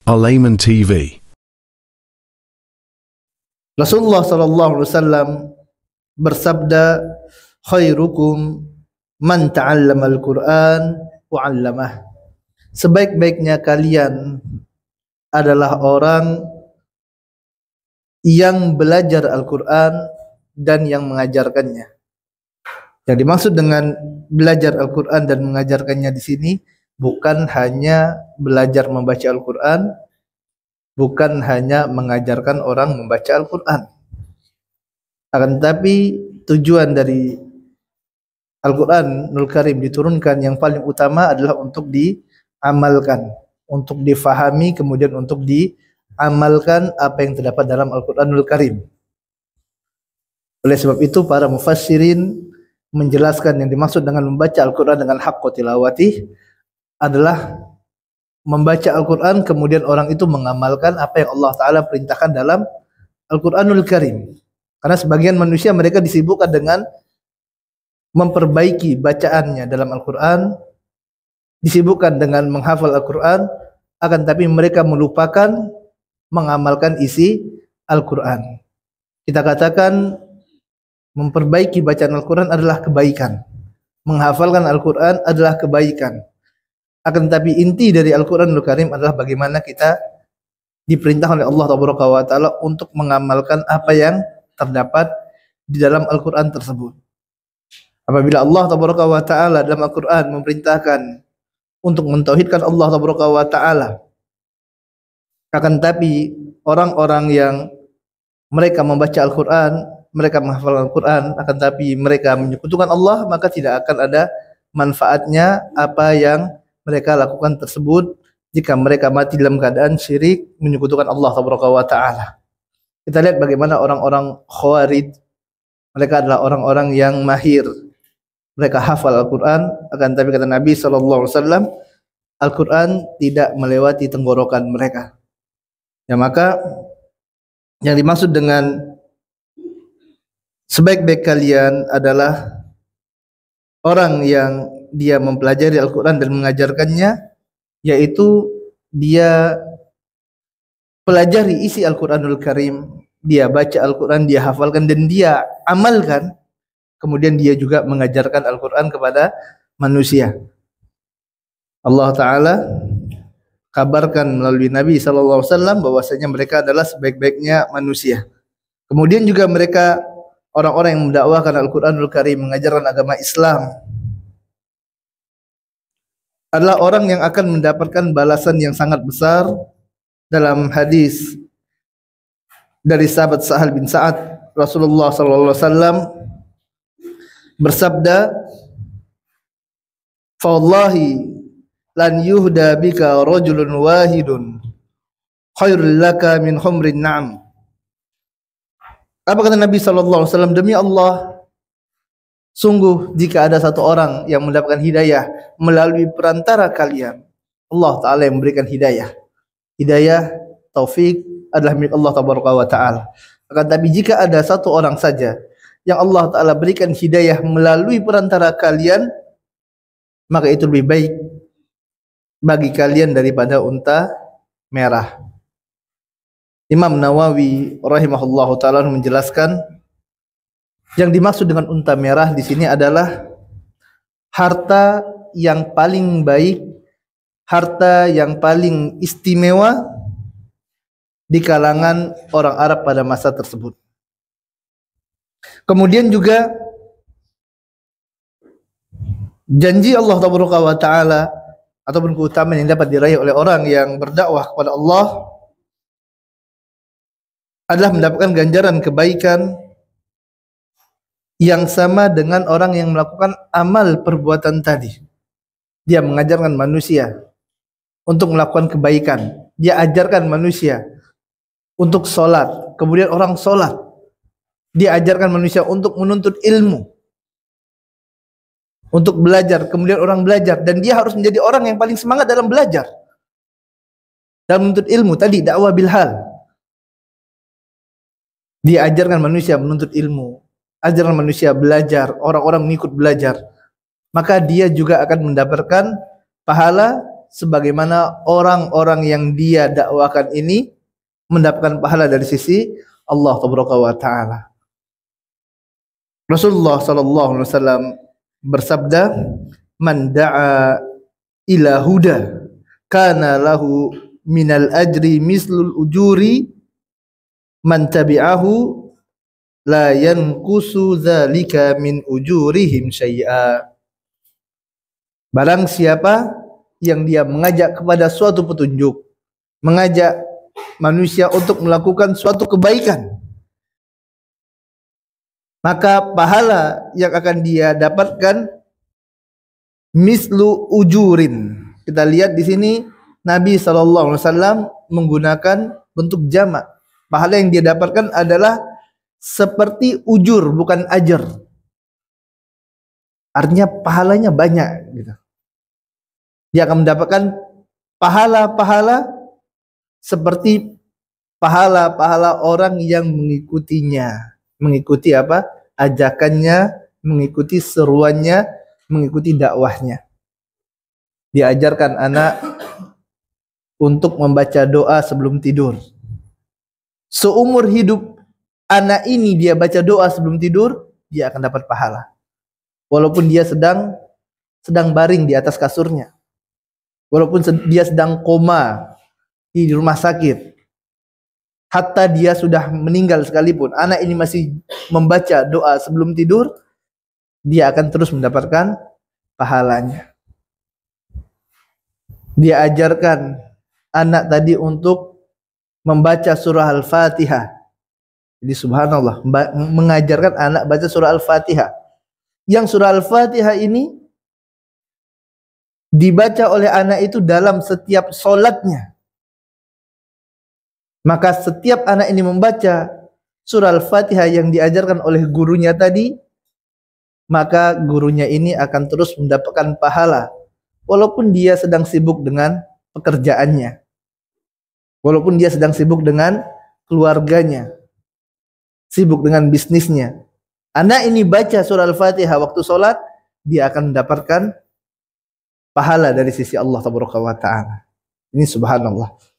Al-Ayman TV. Rasulullah SAW bersabda, khairukum man ta'allama al-Quran wa 'allamah. Sebaik-baiknya kalian adalah orang yang belajar Al-Quran dan yang mengajarkannya. Yang dimaksud dengan belajar Al-Quran dan mengajarkannya di sini bukan hanya belajar membaca Al-Quran, bukan hanya mengajarkan orang membaca Al-Quran. Akan tetapi tujuan dari Al-Quranul Karim diturunkan yang paling utama adalah untuk diamalkan, untuk difahami, kemudian untuk diamalkan apa yang terdapat dalam Al-Quranul Karim. Oleh sebab itu para mufassirin menjelaskan yang dimaksud dengan membaca Al-Quran dengan haqqa tilawati adalah membaca Al-Quran kemudian orang itu mengamalkan apa yang Allah Ta'ala perintahkan dalam Al-Quranul Karim. Karena sebagian manusia mereka disibukkan dengan memperbaiki bacaannya dalam Al-Quran, disibukkan dengan menghafal Al-Quran, akan tapi mereka melupakan mengamalkan isi Al-Quran. Kita katakan memperbaiki bacaan Al-Quran adalah kebaikan, menghafalkan Al-Quran adalah kebaikan. Akan tetapi inti dari Al-Quranul Karim adalah bagaimana kita diperintahkan oleh Allah Ta'ala untuk mengamalkan apa yang terdapat di dalam Al-Quran tersebut. Apabila Allah Ta'ala dalam Al-Quran memerintahkan untuk mentauhidkan Allah Ta'ala, akan tetapi orang-orang yang mereka membaca Al-Quran, mereka menghafal Al-Quran, akan tetapi mereka menyekutukan Allah, maka tidak akan ada manfaatnya apa yang mereka lakukan tersebut jika mereka mati dalam keadaan syirik menyekutukan Allah Ta'ala. Kita lihat bagaimana orang-orang Khawarij, mereka adalah orang-orang yang mahir, mereka hafal Al-Quran, akan tapi kata Nabi SAW, Al-Quran tidak melewati tenggorokan mereka. Ya, maka yang dimaksud dengan sebaik-baik kalian adalah orang yang dia mempelajari Al-Quran dan mengajarkannya, yaitu dia pelajari isi Al-Quranul Karim, dia baca Al-Quran, dia hafalkan dan dia amalkan, kemudian dia juga mengajarkan Al-Quran kepada manusia. Allah Ta'ala kabarkan melalui Nabi SAW bahwasanya mereka adalah sebaik-baiknya manusia. Kemudian juga mereka orang-orang yang mendakwahkan Al-Quranul Karim, mengajarkan agama Islam, adalah orang yang akan mendapatkan balasan yang sangat besar. Dalam hadis dari sahabat Sahal bin Sa'ad, Rasulullah SAW bersabda, "Fawallahi lan yuhda bika rajulun wahidun khairul laka min humrin na'am." Apa kata Nabi SAW? Demi Allah, sungguh jika ada satu orang yang mendapatkan hidayah melalui perantara kalian, Allah Ta'ala yang memberikan hidayah. Hidayah, taufik adalah milik Allah Ta'ala. Akan tapi jika ada satu orang saja yang Allah Ta'ala berikan hidayah melalui perantara kalian, maka itu lebih baik bagi kalian daripada unta merah. Imam Nawawi rahimahullahu ta'ala menjelaskan yang dimaksud dengan unta merah di sini adalah harta yang paling baik, harta yang paling istimewa di kalangan orang Arab pada masa tersebut. Kemudian juga janji Allah Ta'ala ataupun keutamaan yang dapat diraih oleh orang yang berdakwah kepada Allah adalah mendapatkan ganjaran kebaikan yang sama dengan orang yang melakukan amal perbuatan tadi. Dia mengajarkan manusia untuk melakukan kebaikan. Dia ajarkan manusia untuk sholat, kemudian orang sholat. Dia ajarkan manusia untuk menuntut ilmu, untuk belajar, kemudian orang belajar. Dan dia harus menjadi orang yang paling semangat dalam belajar, dalam menuntut ilmu. Tadi dakwah bilhal. Dia ajarkan manusia menuntut ilmu, ajaran manusia belajar, orang-orang mengikut belajar, maka dia juga akan mendapatkan pahala sebagaimana orang-orang yang dia dakwakan ini mendapatkan pahala dari sisi Allah Tabaraka wa Ta'ala. Rasulullah sallallahu alaihi wasallam bersabda, "Man da'a ila huda kana lahu minal ajri mislul ujuri man tabi'ahu la yanqusu dzalika min ujurihim syai'a." Barang siapa yang dia mengajak kepada suatu petunjuk, mengajak manusia untuk melakukan suatu kebaikan, maka pahala yang akan dia dapatkan mislu ujurin. Kita lihat di sini Nabi SAW menggunakan bentuk jamak. Pahala yang dia dapatkan adalah seperti ujur, bukan ajar. Artinya pahalanya banyak gitu. Dia akan mendapatkan pahala-pahala seperti pahala-pahala orang yang mengikutinya. Mengikuti apa? Ajakannya, mengikuti seruannya, mengikuti dakwahnya. Diajarkan anak untuk membaca doa sebelum tidur. Seumur hidup anak ini dia baca doa sebelum tidur, dia akan dapat pahala. Walaupun dia sedang baring di atas kasurnya. Walaupun dia sedang koma di rumah sakit. Hatta dia sudah meninggal sekalipun, anak ini masih membaca doa sebelum tidur, dia akan terus mendapatkan pahalanya. Dia ajarkan anak tadi untuk membaca surah Al-Fatihah. Jadi subhanallah, mengajarkan anak baca surah Al-Fatihah. Yang surah Al-Fatihah ini dibaca oleh anak itu dalam setiap sholatnya. Maka setiap anak ini membaca surah Al-Fatihah yang diajarkan oleh gurunya tadi, maka gurunya ini akan terus mendapatkan pahala. Walaupun dia sedang sibuk dengan pekerjaannya. Walaupun dia sedang sibuk dengan keluarganya. Sibuk dengan bisnisnya. Anak ini baca surah Al-Fatihah waktu sholat, dia akan mendapatkan pahala dari sisi Allah Tabaraka wa Ta'ala. Ini subhanallah.